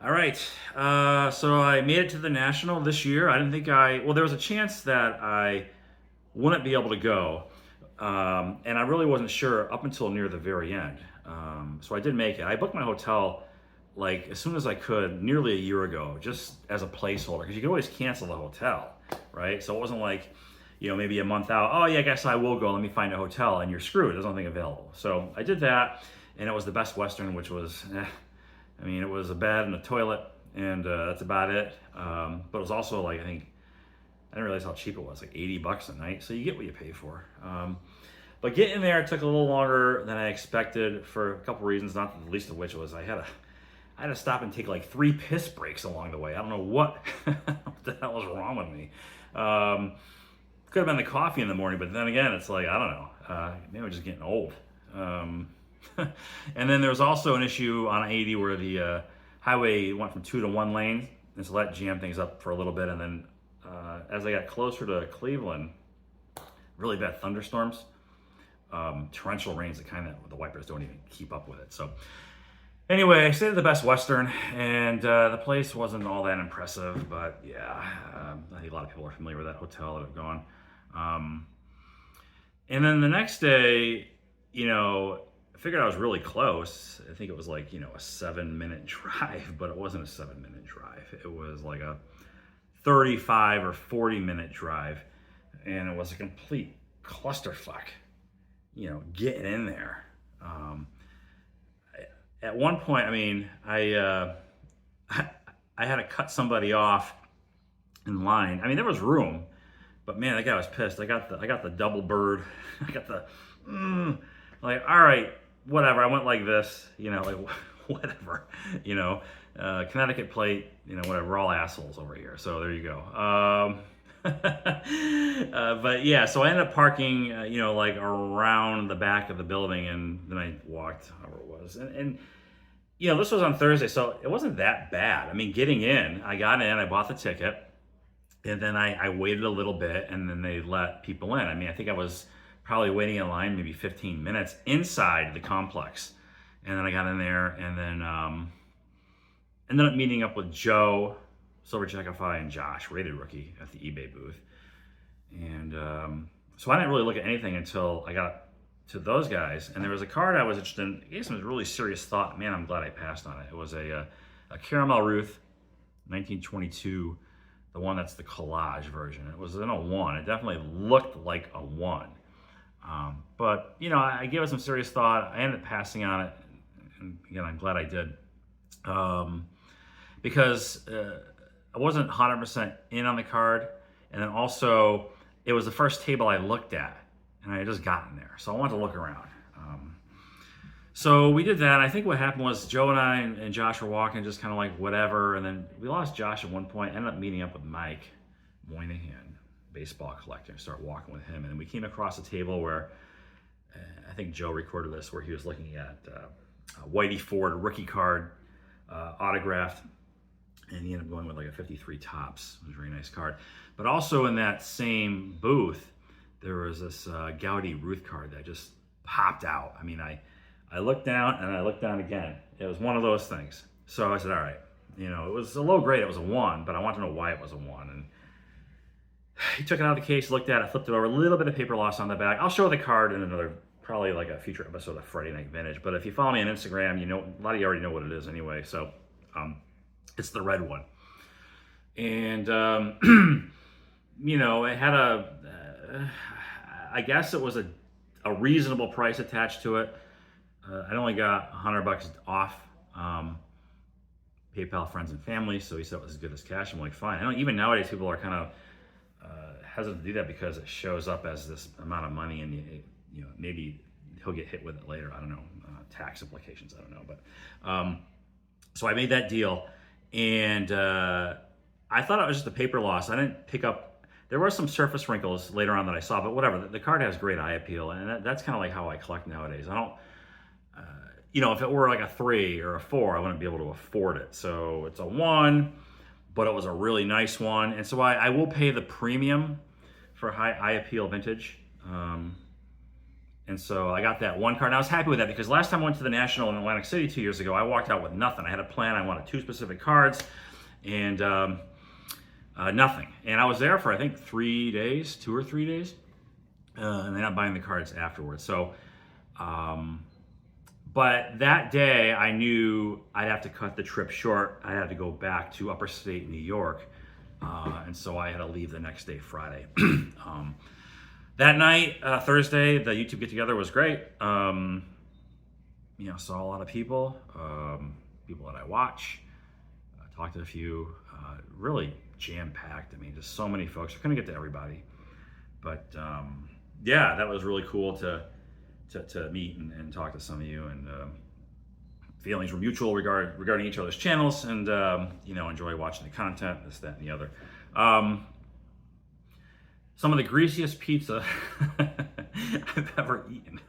All right. So I made it to the National this year. I didn't think well, there was a chance that I wouldn't be able to go. And I really wasn't sure up until near the very end. So I did make it. I booked my hotel like as soon as I could, nearly a year ago, just as a placeholder, because you can always cancel the hotel, right? So it wasn't like, maybe a month out, oh yeah, I guess I will go. Let me find a hotel, and you're screwed. There's nothing available. So I did that, and it was the Best Western, which was, I mean, it was a bed and a toilet, and that's about it. But it was also like, I didn't realize how cheap it was, like $80 a night. So you get what you pay for. But getting there took a little longer than I expected for a couple reasons, not the least of which was I had to stop and take like 3 piss breaks along the way. I don't know what, what the hell was wrong with me. Could have been the coffee in the morning, but then again, it's like, I don't know. Maybe I'm just getting old. And then there was also an issue on 80 where the highway went from 2 to 1 lane, and so that jammed things up for a little bit. And then as I got closer to Cleveland, really bad thunderstorms, torrential rains that kind of the wipers don't even keep up with it. So anyway, I stayed at the Best Western, and the place wasn't all that impressive, but yeah, I think a lot of people are familiar with that hotel that have gone. And then the next day, I figured I was really close. I think it was like, a 7-minute drive, but it wasn't a 7-minute drive. It was like a 35 or 40-minute drive, and it was a complete clusterfuck, getting in there. At one point, I mean, I had to cut somebody off in line. I mean, there was room, but man, that guy was pissed. I got the double bird. I got the like, all right, whatever. I went like this, like whatever, Connecticut plate, whatever. We're all assholes over here. So there you go. But yeah, so I ended up parking, like around the back of the building, and then I walked however it was, and this was on Thursday, so it wasn't that bad. I mean, getting in, I got in, I bought the ticket, and then I waited a little bit, and then they let people in. I mean, I think I was probably waiting in line maybe 15 minutes inside the complex, and then I got in there, and then ended up meeting up with Joe, Silver Checkify, and Josh, rated rookie, at the eBay booth. And so I didn't really look at anything until I got to those guys, and there was a card I was interested in. It gave some really serious thought. Man, I'm glad I passed on it. It was a Caramel Ruth, 1922, the one that's the collage version. It was in a 1. It definitely looked like a 1. But, I gave it some serious thought. I ended up passing on it, and again, I'm glad I did. Because I wasn't 100% in on the card, and then also it was the first table I looked at, and I had just gotten there, so I wanted to look around. So we did that. I think what happened was Joe and I and Josh were walking, just kind of like whatever, and then we lost Josh at one point. Ended up meeting up with Mike Moynihan, baseball collector, and started walking with him, and then we came across a table where I think Joe recorded this, where he was looking at Whitey Ford rookie card, autographed. And he ended up going with like a 53 Topps. It was a very nice card. But also in that same booth, there was this Gaudy Ruth card that just popped out. I mean, I looked down and I looked down again. It was one of those things. So I said, all right, it was a low grade. It was a 1, but I want to know why it was a 1. And he took it out of the case, looked at it, flipped it over, a little bit of paper loss on the back. I'll show the card in another, probably like a future episode of Friday Night Vintage. But if you follow me on Instagram, a lot of you already know what it is anyway. So, it's the red one. And, it had I guess it was a reasonable price attached to it. I only got $100 off PayPal friends and family, so he said it was as good as cash. I'm like, fine. I know even nowadays people are kind of hesitant to do that because it shows up as this amount of money, and maybe he'll get hit with it later. I don't know, tax implications. I don't know, but so I made that deal. And I thought it was just a paper loss. I didn't pick up, there were some surface wrinkles later on that I saw, but whatever. The card has great eye appeal, and that's kind of like how I collect nowadays. I don't, if it were like a 3 or a 4, I wouldn't be able to afford it. So it's a 1, but it was a really nice one. And so I will pay the premium for high eye appeal vintage. And so I got that one card, and I was happy with that because last time I went to the National in Atlantic City 2 years ago, I walked out with nothing. I had a plan. I wanted 2 specific cards, and nothing. And I was there for, I think, 3 days, 2 or 3 days, and then I'm buying the cards afterwards. So, but that day I knew I'd have to cut the trip short. I had to go back to upper state New York, and so I had to leave the next day, Friday. That night, Thursday, the YouTube get-together was great. Saw a lot of people, people that I watch. Talked to a few, really jam-packed. I mean, just so many folks. I couldn't get to everybody. But, yeah, that was really cool to meet and talk to some of you. And feelings were mutual regarding each other's channels and, enjoy watching the content, this, that, and the other. Some of the greasiest pizza I've ever eaten.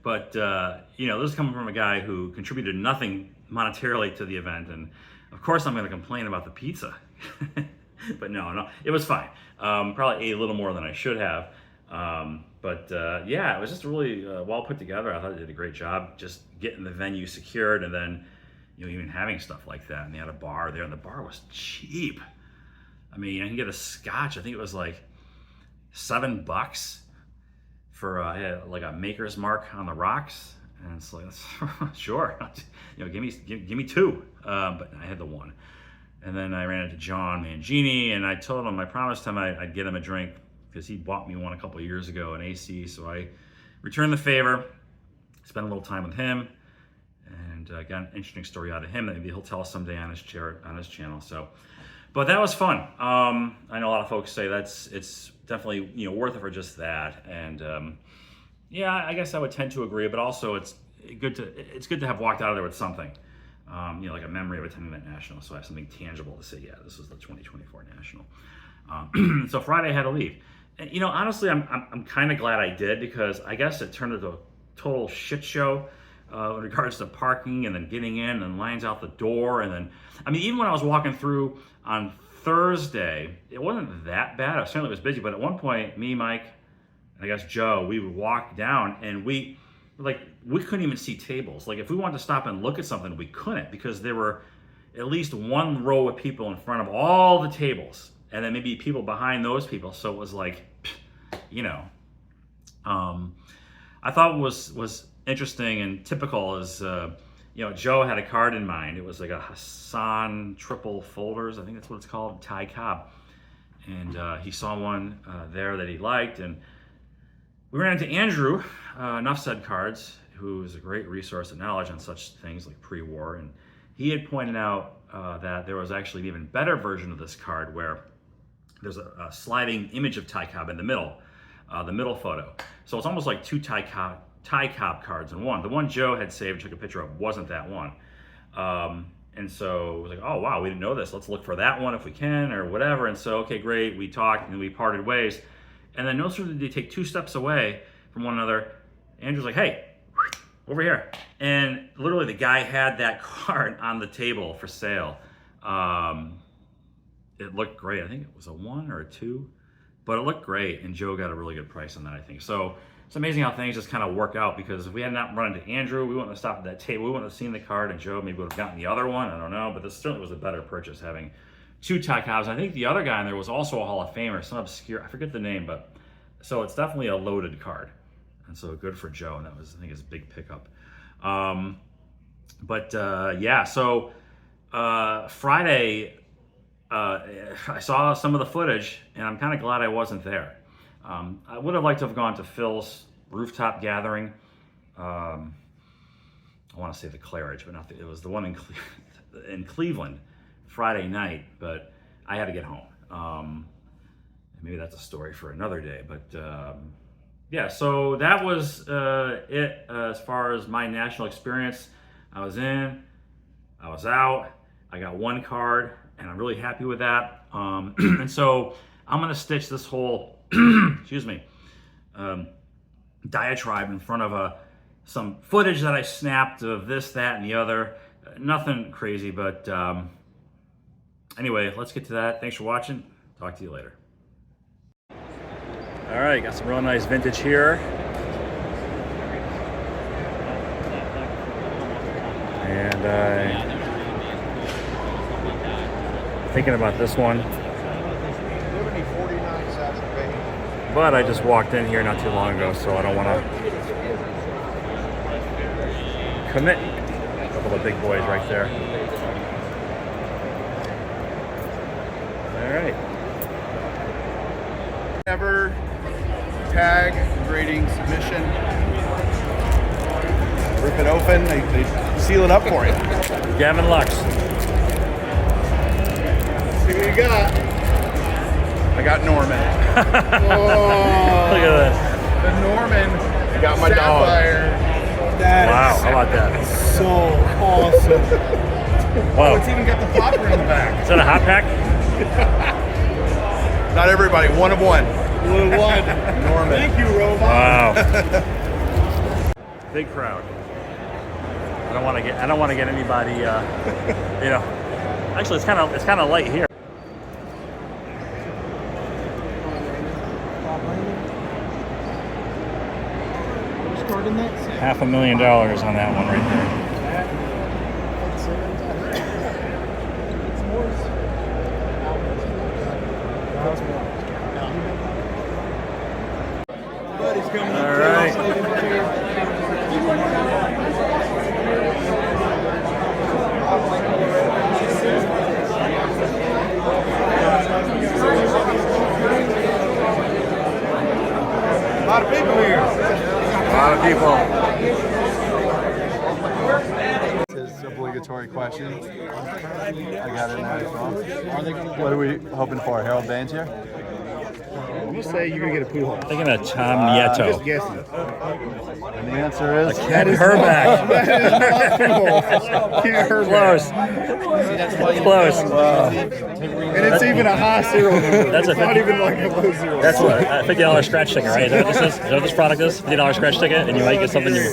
But, this is coming from a guy who contributed nothing monetarily to the event. And of course I'm going to complain about the pizza. But no, it was fine. Probably ate a little more than I should have. It was just really well put together. I thought they did a great job just getting the venue secured and then, even having stuff like that. And they had a bar there and the bar was cheap. I mean, I can get a scotch. I think it was like $7 for like a maker's mark on the rocks, and it's like, sure, give me 2, but I had the 1. And then I ran into John Mangini, and I told him, I promised him I'd get him a drink because he bought me one a couple of years ago in AC, so I returned the favor, spent a little time with him, and got an interesting story out of him that maybe he'll tell us someday on his channel. So. But that was fun. I know a lot of folks say it's definitely worth it for just that, and I guess I would tend to agree. But also it's good to have walked out of there with something, like a memory of attending that national. So I have something tangible to say. Yeah, this was the 2024 national. So Friday I had to leave, and honestly I'm kind of glad I did because I guess it turned into a total shit show. In regards to parking and then getting in and lines out the door. And then, even when I was walking through on Thursday, it wasn't that bad. I certainly was busy, but at one point, me, Mike, and I guess Joe, we would walk down and we couldn't even see tables. Like if we wanted to stop and look at something, we couldn't because there were at least one row of people in front of all the tables and then maybe people behind those people. So it was like, I thought was interesting and typical is, Joe had a card in mind. It was like a Hassan triple folders. I think that's what it's called, Thai Cobb. And he saw one there that he liked. And we ran into Andrew, Enough Said Cards, who is a great resource of knowledge on such things like pre-war. And he had pointed out that there was actually an even better version of this card where there's a sliding image of Thai Cobb in the middle photo. So it's almost like 2 Thai Cobb cards in one. The one Joe had saved, took a picture of, wasn't that one. And so it was like, oh wow, we didn't know this. Let's look for that one if we can or whatever. And so, okay, great. We talked and we parted ways. And then no sooner did they take 2 steps away from one another, Andrew's like, hey, over here. And literally the guy had that card on the table for sale. It looked great. I think it was a 1 or a 2, but it looked great. And Joe got a really good price on that, I think. So it's amazing how things just kind of work out because if we had not run into Andrew, we wouldn't have stopped at that table. We wouldn't have seen the card, and Joe maybe would have gotten the other one. I don't know, but this certainly was a better purchase having 2 Thai Cobbs. I think the other guy in there was also a Hall of Famer, some obscure, I forget the name, but so it's definitely a loaded card. And so good for Joe, and that was, I think, his big pickup. So Friday, I saw some of the footage, and I'm kind of glad I wasn't there. I would have liked to have gone to Phil's rooftop gathering. I want to say the Claridge, but it was the one in Cleveland Friday night, but I had to get home. Maybe that's a story for another day, but so that was it as far as my national experience. I was in, I was out, I got 1 card, and I'm really happy with that. And so I'm going to stitch this whole diatribe in front of some footage that I snapped of this, that, and the other. Nothing crazy, but anyway, let's get to that. Thanks for watching. Talk to you later. All right, got some real nice vintage here. And thinking about this one. But I just walked in here not too long ago, so I don't want to commit. A couple of big boys right there. All right. Never tag, grading, submission. Rip it open, they seal it up for you. Gavin Lux. See what you got. I got Norman. Look at this. The Norman. I got my Sapphire. Wow, how about that? So awesome. Wow. Oh, it's even got the popper in the back. Is that a hot pack? Not everybody, one of one. One of one. Norman. Thank you, Robot. Wow. Big crowd. I don't want to get anybody. You know. Actually, it's kind of light here. $500,000 on that one right there. All right. A lot of people here. A lot of people. His obligatory question. I got it now as well. What are we hoping for? Harold Baines here? I'm gonna say you're gonna get a pool hall. Thinking of Tom Nieto. Just guessing. And the answer is Ken Herbeck. Close. Close. And it's even a high serial number. That's a It's not even like a low zero. That's what a $50 scratch ticket, right? Is that what this is? Is that what this product is? $50 scratch ticket, and you might get something you.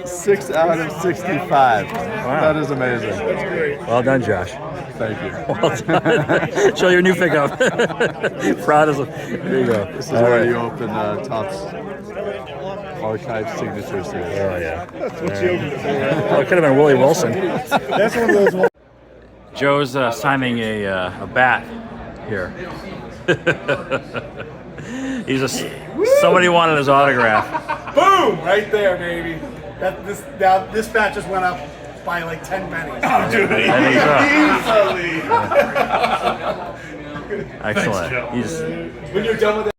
six out of 65. Wow. That is amazing. That's great. Well done, Josh. Thank you. Well done. Show your new pickup. Proud as a. There you go. This is where you open Topps archive signature series. Oh yeah. That's what you opened it for. Oh, it could have been Willie Wilson. That's one of those ones. Joe's signing a bat here. He's a. Somebody wanted his autograph. Boom! Right there, baby. This bat just went up by like 10 pennies. Oh, dude. I think so. Excellent. He's. When you're done with it.